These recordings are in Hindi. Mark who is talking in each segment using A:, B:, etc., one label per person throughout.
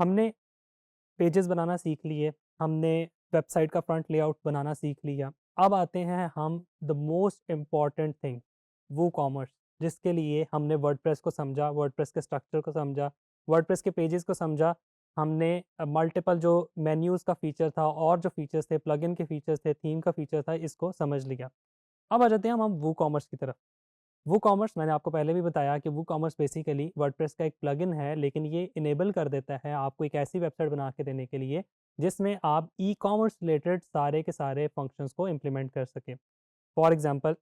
A: हमने पेजेस बनाना सीख लिए, हमने वेबसाइट का फ्रंट लेआउट बनाना सीख लिया। अब आते हैं हम the most important thing, WooCommerce, जिसके लिए हमने वर्डप्रेस को समझा, वर्डप्रेस के स्ट्रक्चर को समझा, वर्डप्रेस के पेजेस को समझा। हमने मल्टीपल जो मेन्यूज़ का फ़ीचर था और जो फ़ीचर्स थे, प्लगइन के फ़ीचर्स थे, थीम का फ़ीचर था, इसको समझ लिया। अब आ जाते हैं हम वूकॉमर्स की तरफ। वूकॉमर्स मैंने आपको पहले भी बताया कि वूकॉमर्स बेसिकली वर्डप्रेस का एक प्लगइन है, लेकिन ये इनेबल कर देता है आपको एक ऐसी वेबसाइट बना के देने के लिए जिसमें आप ई-कॉमर्स रिलेटेड सारे के सारे फंक्शंस को इम्प्लीमेंट कर सकें। फॉर एग्ज़ाम्पल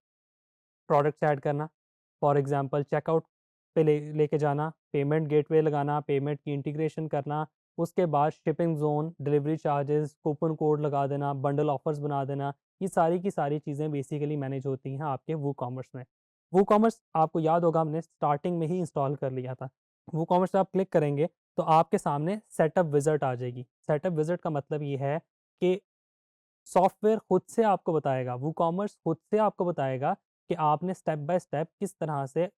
A: प्रोडक्ट्स ऐड करना, फॉर एग्ज़ाम्पल चेकआउट पे लेके जाना, पेमेंट गेटवे लगाना, पेमेंट की इंटीग्रेशन करना, उसके बाद shipping zone, delivery charges, coupon code लगा देना, बंडल ऑफ़र्स बना देना, ये सारी की सारी चीज़ें बेसिकली मैनेज होती हैं आपके वूकॉमर्स में। वूकॉमर्स आपको याद होगा हमने स्टार्टिंग में ही इंस्टॉल कर लिया था। वूकॉमर्स पे आप क्लिक करेंगे तो आपके सामने सेटअप विज़ार्ड आ जाएगी। सेटअप विज़ार्ड का मतलब ये है कि सॉफ्टवेयर खुद से आपको बताएगा, वूकॉमर्स खुद से आपको बताएगा कि आपने स्टेप बाय स्टेप किस तरह से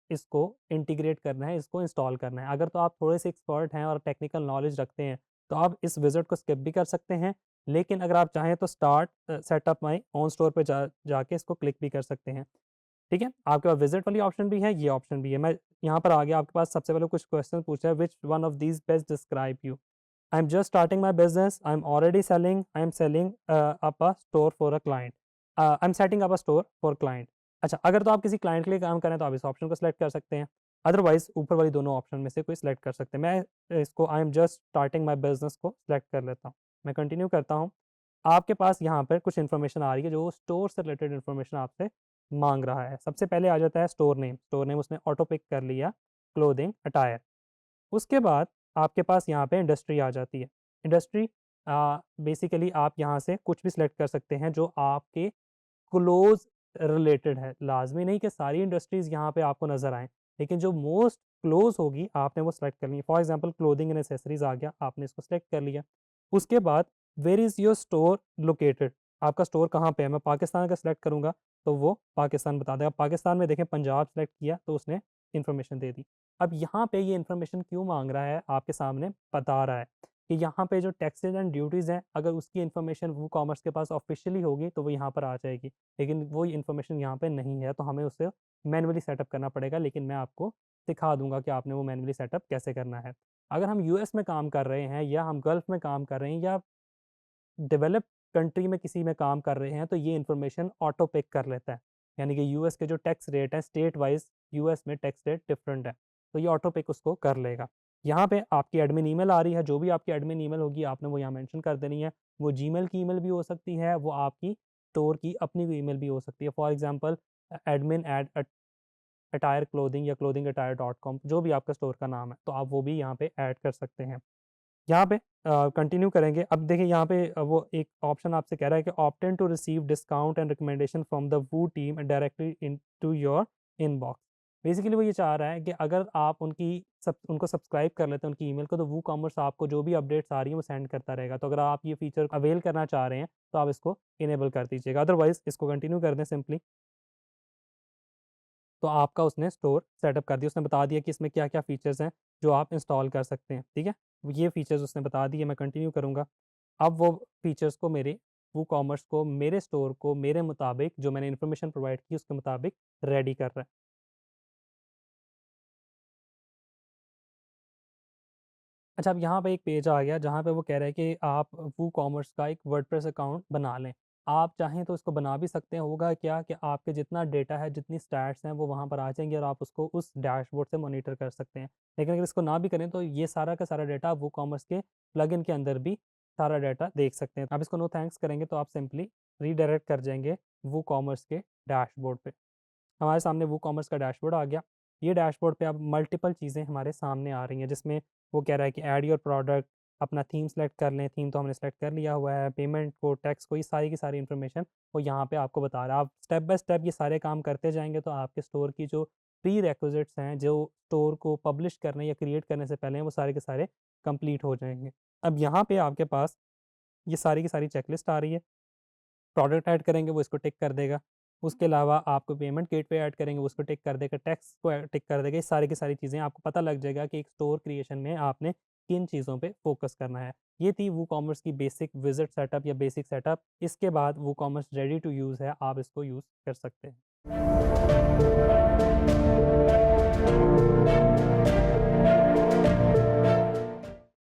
A: इसको इंटीग्रेट करना है, इसको इंस्टॉल करना है। अगर तो आप थोड़े से एक्सपर्ट हैं और टेक्निकल नॉलेज रखते हैं, तो आप इस विज़ार्ड को स्किप भी कर सकते हैं। लेकिन अगर आप चाहें तो start setup my own store पे जाके इसको क्लिक भी कर सकते हैं। ठीक है? आपके पास विज़िट वाली ऑप्शन भी है, ये ऑप्शन भी है। मैं यहाँ पर आ गया, आपके पास सबसे पहले कुछ क्वेश्चन पूछा है, which one of these best describe you? I am just starting my business, I am already selling, I am selling up a store for a client. I am setting up a store for client. अच्छा, अगर तो आप किसी क्लाइंट के लिए काम कर रहे हैं तो आप इस ऑप्शन को सिलेक्ट कर सकते हैं। अदरवाइज़ ऊपर वाली दोनों ऑप्शन में से कोई सिलेक्ट कर सकते हैं। मैं इसको I am just starting my business को सिलेक्ट कर लेता हूँ। मैं कंटिन्यू करता हूँ। आपके पास यहाँ पर कुछ इन्फॉर्मेशन आ रही है जो स्टोर से रिलेटेड इन्फॉर्मेशन आपसे माँग रहा है। सबसे पहले आ जाता है स्टोर नेम। स्टोर नेम उसने ऑटो पिक कर लिया, क्लोथिंग, अटायर। उसके बाद आपके पास यहाँ पे इंडस्ट्री आ जाती है। इंडस्ट्री बेसिकली आप यहाँ से कुछ भी सिलेक्ट कर सकते हैं जो आपके क्लोज़ रिलेटेड है। लाज़मी नहीं कि सारी इंडस्ट्रीज़ यहाँ पे आपको नज़र आएँ, लेकिन जो मोस्ट क्लोज़ होगी आपने वो सिलेक्ट करनी है। For example clothing and accessories आ गया, आपने इसको सिलेक्ट कर लिया। उसके बाद where is your store located? आपका स्टोर कहाँ पे है? मैं पाकिस्तान का सिलेक्ट करूँगा तो वो पाकिस्तान बता देगा। पाकिस्तान में देखें पंजाब सिलेक्ट किया तो उसने इन्फॉर्मेशन दे दी। अब यहाँ पे ये इन्फॉर्मेशन क्यों माँग रहा है, आपके सामने बता रहा है कि यहाँ पे जो टैक्सेज़ एंड ड्यूटीज़ हैं, अगर उसकी इन्फॉर्मेशन वूकॉमर्स के पास ऑफ़िशियली होगी तो वो यहाँ पर आ जाएगी। लेकिन वो इन्फॉर्मेशन यहाँ पे नहीं है, तो हमें उसे मैनुअली सेटअप करना पड़ेगा, लेकिन मैं आपको सिखा दूँगा कि आपने वो मैनुअली सेटअप कैसे करना है। अगर हम यूएस में काम कर रहे हैं या हम गल्फ़ में काम कर रहे हैं या डेवलप्ड कंट्री में किसी में काम कर रहे हैं, तो ये इन्फॉर्मेशन ऑटो पिक कर लेता है। यानी कि यूएस के जो टैक्स रेट हैं, स्टेट वाइज़ यूएस में टैक्स रेट डिफरेंट है, तो ये ऑटो पिक उसको कर लेगा। यहाँ पे आपकी एडमिन ईमेल आ रही है, जो भी आपकी एडमिन ईमेल होगी आपने वो यहाँ मेंशन कर देनी है। वो जीमेल की ईमेल भी हो सकती है, वो आपकी स्टोर की अपनी भी ईमेल भी हो सकती है। फॉर एग्ज़ाम्पल admin@attire clothing या clothingattire.com, जो भी आपका स्टोर का नाम है, तो आप वो भी यहाँ पे ऐड कर सकते हैं। यहाँ पे कंटिन्यू करेंगे। अब देखिए यहाँ पे वो एक ऑप्शन आपसे कह रहा है कि opt in to receive discount and recommendation from the Woo team directly into your inbox. Basically वो ये चाह रहा है कि अगर आप उनको सब्सक्राइब कर लेते हैं उनकी ईमेल को, तो वू कॉमर्स आपको जो भी अपडेट्स आ रही हैं वो सेंड करता रहेगा। तो अगर आप ये फीचर अवेल करना चाह रहे हैं तो आप इसको इनेबल कर दीजिएगा। अदरवाइज़ इसको कंटिन्यू कर दें सिंपली। तो आपका उसने स्टोर सेटअप कर दिया। उसने बता दिया कि इसमें क्या-क्या फ़ीचर्स हैं जो आप इंस्टॉल कर सकते हैं, ठीक है? ये फ़ीचर्स उसने बता दिए, मैं कंटिन्यू करूँगा। अब वो फ़ीचर्स को मेरे वूकॉमर्स को, मेरे स्टोर को, मेरे मुताबिक जो मैंने इन्फॉर्मेशन प्रोवाइड की उसके मुताबिक रेडी कर रहा है। अच्छा, अब यहाँ पे एक पेज आ गया जहाँ पे वो कह रहा है कि आप वूकॉमर्स का एक वर्डप्रेस अकाउंट बना लें। आप चाहें तो इसको बना भी सकते हैं, होगा क्या कि आपके जितना डेटा है, जितनी स्टैट्स हैं वो वहाँ पर आ जाएँगी और आप उसको उस डैशबोर्ड से मॉनिटर कर सकते हैं। लेकिन अगर इसको ना भी करें तो ये सारा का सारा डेटा आप वूकॉमर्स के प्लगइन के अंदर भी सारा डाटा देख सकते हैं। आप इसको नो थैंक्स करेंगे तो आप सिंपली रीडायरेक्ट कर जाएँगे वूकॉमर्स के डैशबोर्ड पे। हमारे सामने वूकॉमर्स का डैशबोर्ड आ गया। ये डैशबोर्ड पे अब मल्टीपल चीज़ें हमारे सामने आ रही हैं, जिसमें वो कह रहा है कि ऐड योर प्रोडक्ट, अपना थीम सेलेक्ट कर लें, थीम तो हमने सेलेक्ट कर लिया हुआ है, पेमेंट को, टैक्स को, ये सारी की सारी इन्फॉर्मेशन वो यहाँ पे आपको बता रहा है। आप स्टेप बाय स्टेप ये सारे काम करते जाएँगे तो आपके स्टोर की जो प्री रिक्विजिट्स हैं, जो स्टोर को पब्लिश करने या क्रिएट करने से पहले हैं, वो सारे के सारे कंप्लीट हो जाएँगे। अब यहाँ पे आपके पास ये सारी की सारी चेकलिस्ट आ रही है। प्रोडक्ट ऐड करेंगे वो इसको टिक कर देगा। उसके अलावा आपको पेमेंट गेटवे ऐड करेंगे वो उसको टिक कर देगा, टैक्स को टिक कर देगा। ये सारी की सारी चीज़ें आपको पता लग जाएगा कि एक स्टोर क्रिएशन में आपने किन चीज़ों पे फ़ोकस करना है। ये थी वूकॉमर्स की बेसिक विज़िट सेटअप या बेसिक सेटअप। इसके बाद वूकॉमर्स रेडी टू यूज़ है, आप इसको यूज़ कर सकते हैं।